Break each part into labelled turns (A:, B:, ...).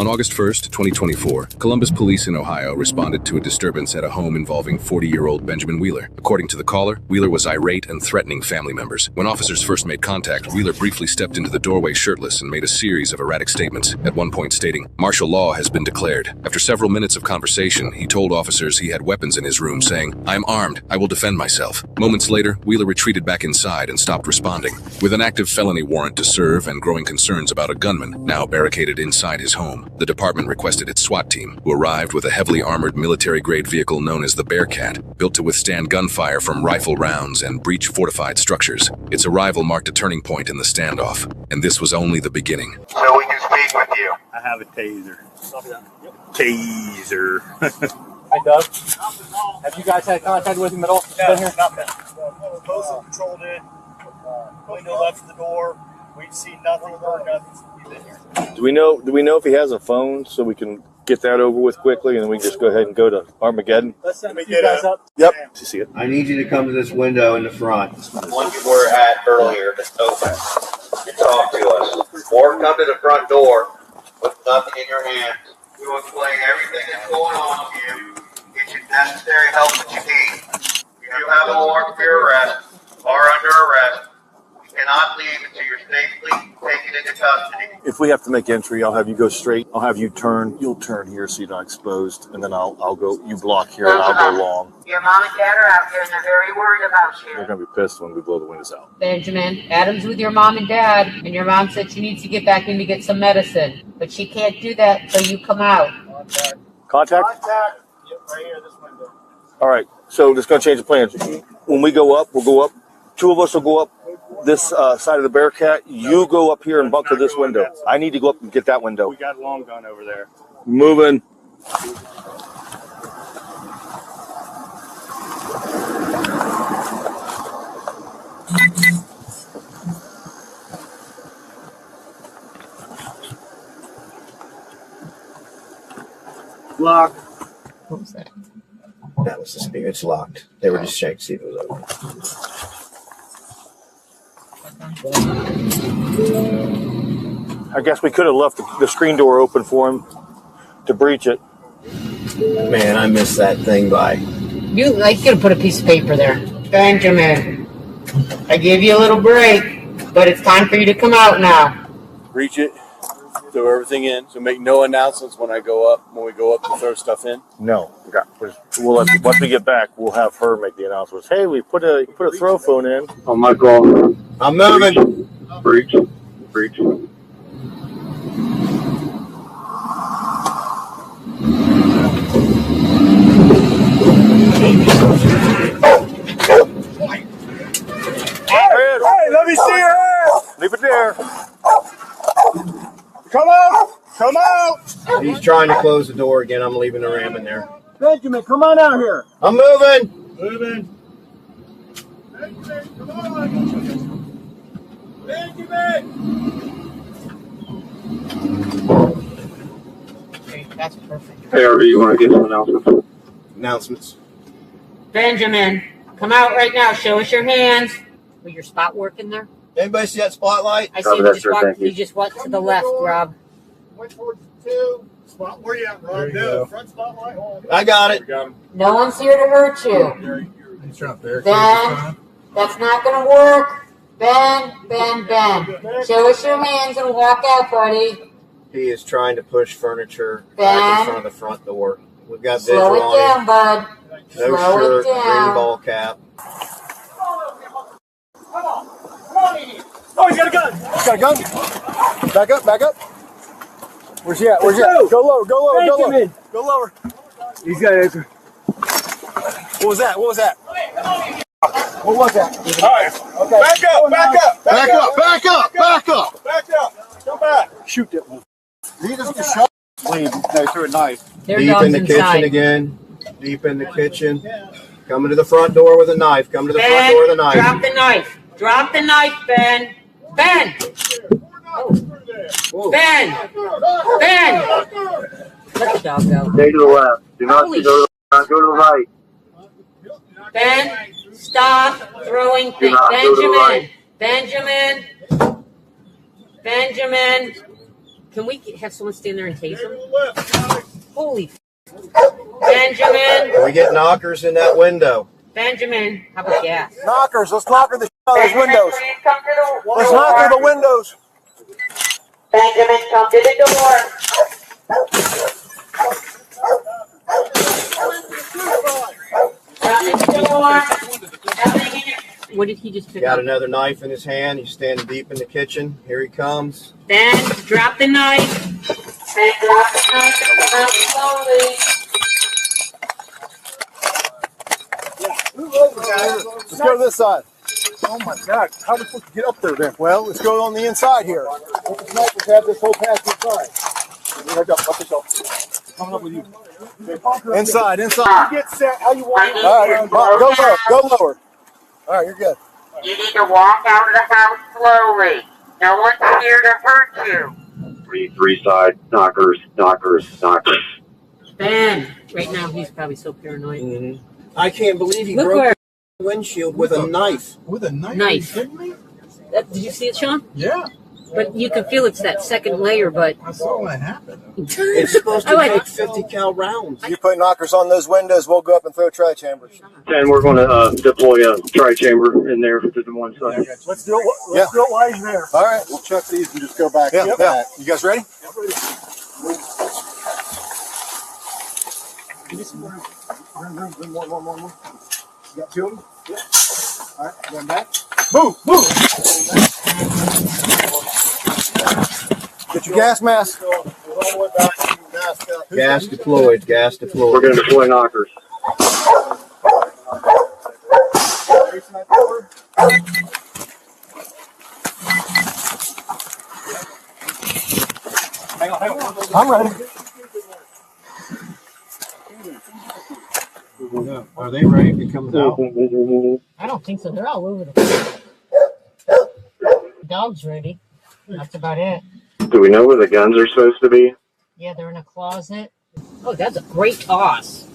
A: On August 1st, 2024, Columbus police in Ohio responded to a disturbance at a home involving 40-year-old Benjamin Wheeler. According to the caller, Wheeler was irate and threatening family members. When officers first made contact, Wheeler briefly stepped into the doorway shirtless and made a series of erratic statements, at one point stating, "Martial law has been declared." After several minutes of conversation, he told officers he had weapons in his room, saying, "I'm armed. I will defend myself." Moments later, Wheeler retreated back inside and stopped responding. With an active felony warrant to serve and growing concerns about a gunman now barricaded inside his home, the department requested its SWAT team, who arrived with a heavily armored military-grade vehicle known as the Bearcat, built to withstand gunfire from rifle rounds and breach fortified structures. Its arrival marked a turning point in the standoff, and this was only the beginning.
B: So we can speak with you.
C: I have a taser. Taser.
D: Hey, Doug. Have you guys had contact with him at all?
C: No, nothing. Postal patrolled in. Window left of the door. We've seen nothing, heard nothing. We've been here.
E: Do we know if he has a phone so we can get that over with quickly and then we can just go ahead and go to Armageddon?
D: Let's send you guys up.
E: Yep. Did you see it?
B: I need you to come to this window in the front. The one you were at earlier that's open. You talk to us. Or come to the front door with nothing in your hands. We will explain everything that's going on to you. Get you necessary help that you need. If you have a warrant for your arrest or under arrest, you cannot leave until you're safely taken into custody.
E: If we have to make entry, I'll have you go straight. I'll have you turn. You'll turn here so you're not exposed, and then I'll go. You block here, and I'll go long.
F: Your mom and dad are out here, and they're very worried about you.
E: They're gonna be pissed when we blow the windows out.
F: Benjamin, Adam's with your mom and dad, and your mom said she needs to get back in to get some medicine, but she can't do that until you come out.
E: Contact?
C: Yep, right here, this window.
E: All right. So just gonna change the plans. When we go up, we'll go up. Two of us will go up this side of the Bearcat. You go up here and bunker this window. I need to go up and get that window.
C: We got a long gun over there.
E: Moving.
C: Lock.
F: What was that?
B: That was the speaker. It's locked. They were just checking to see if it was open.
E: I guess we could have left the screen door open for him to breach it.
B: Man, I missed that thing by.
F: You could have put a piece of paper there. Benjamin, I gave you a little break, but it's time for you to come out now.
E: Breach it. Throw everything in. So make no announcements when we go up to throw stuff in. No. We'll once we get back, we'll have her make the announcements. Hey, we put a throw phone in.
B: On my call. I'm moving.
E: Breach.
C: Hey, let me see your hands.
E: Leave it there.
C: Come out.
B: He's trying to close the door again. I'm leaving the ram in there.
C: Benjamin, come on out here.
B: I'm moving.
C: Benjamin, come on. Benjamin.
F: Okay, that's perfect.
B: Hey, Harvey, you want to get some announcements? Announcements.
F: Benjamin, come out right now. Show us your hands. Was your spot working there?
B: Anybody see that spotlight?
F: I see you just walked to the left, Rob.
C: Went towards the two. Spot where you at, Rob? No, front spotlight.
B: I got it.
F: No one's here to hurt you. Ben, that's not going to work. Ben. Show us your hands and walk out, buddy.
B: He is trying to push furniture
F: Ben.
B: back in front of the front door. We've got visual
F: Slow it
B: on
F: down,
B: him.
F: bud.
B: No
F: Slow
B: shirt,
F: it down.
B: green ball cap.
C: Come on in. Oh, he's got a gun.
E: Back up. Where's he at? Go lower.
C: He's got it.
E: What was that?
C: All right.
E: Okay. Back up.
C: Back up. Come back.
E: Shoot that one. He doesn't get shot. No, threw a knife.
F: Their
B: Deep
F: dog's
B: in the kitchen
F: inside.
B: again. Deep in the kitchen. Coming to the front door with a knife. Coming to the front door with a knife.
F: Drop the knife. Drop the knife, Ben. Ben.
B: Whoa.
F: Ben. Let the dog go.
G: Stay to the left. Do not go to the right.
F: Ben, stop throwing
G: Do
F: things.
G: not go to the right.
F: Benjamin. Can we have someone stand there and tase him? Holy Benjamin!
B: We get knockers in that window.
F: Benjamin, how about gas?
C: Knockers, let's knocker the out of those windows.
F: Please come to the
C: Let's knocker the windows.
F: Benjamin, come to the door. Come to the door. Nothing in it. What did he just pick
B: Got
F: up?
B: another knife in his hand. He's standing deep in the kitchen. Here he comes.
F: Ben, drop the knife. Ben, drop the knife and come out slowly.
C: Let's go to this side. Oh my God, how are we supposed to get up there then? Well, let's go on the inside here. Let the snipers have this whole path inside. Up yourself. Coming up with you. Inside. Get set how you want it. All right, go lower. All right, you're good.
F: You need to walk out of the house slowly. No one's here to hurt you.
G: Three side knockers.
F: Ben, right now he's probably so paranoid.
B: I can't believe he
F: Look
B: broke
F: where
B: the windshield with a knife.
C: With a knife?
F: Knife.
C: Are you kidding me?
F: Did you see it, Sean?
C: Yeah,
F: But you can feel it's that second layer, but
C: I saw what happened.
B: It's supposed to take 50 cal rounds.
C: You put knockers on those windows, we'll go up and throw tri-chambers.
G: And we're going to deploy a tri-chamber in there to the one side.
C: Let's do it while he's there. All right, we'll check these and just go back. Yeah. You guys ready? One more. You got two of them? Yeah. All right, going back. Move! Get your gas mask.
B: Gas deployed.
G: We're going to deploy knockers.
C: Hang on. I'm ready.
B: Are they ready to come out?
F: I don't think so. They're all over the place. Dog's ready. That's about it.
G: Do we know where the guns are supposed to be?
F: Yeah, they're in a closet. Oh, that's a great toss.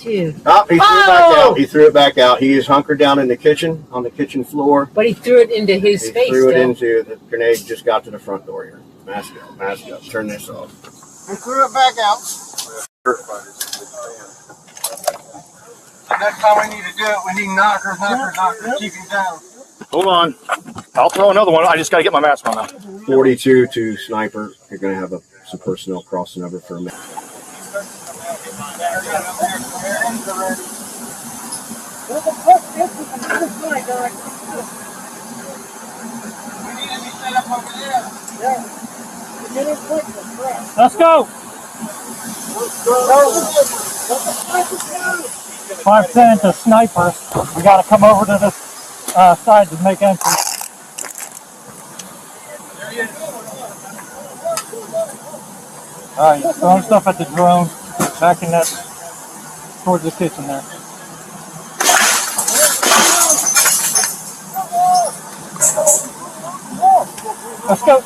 F: Dude.
B: Oh, he threw it back out. He is hunkered down in the kitchen, on the kitchen floor.
F: But he threw it into his
B: He
F: space.
B: threw it
F: still.
B: into the grenade, just got to the front door here. Mask up. Turn this off.
C: I threw it back out. Next time we need to do it, we need knockers, keep him down. Hold on. I'll throw another one. I just got to get my mask on now.
B: 42 to sniper. You're going to have some personnel crossing over for a minute.
C: Let's go. 5 cents a sniper. We got to come over to this side to make entry. All right, throwing stuff at the drone. Back in that towards the kitchen there. Let's go.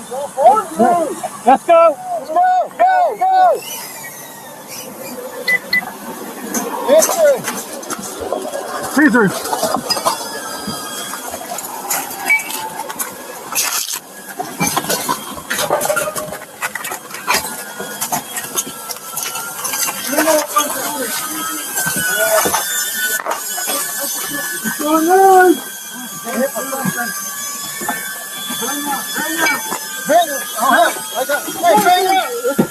C: Let's go. Go. See through. What's going on? Bang! I got it. Hey, bang!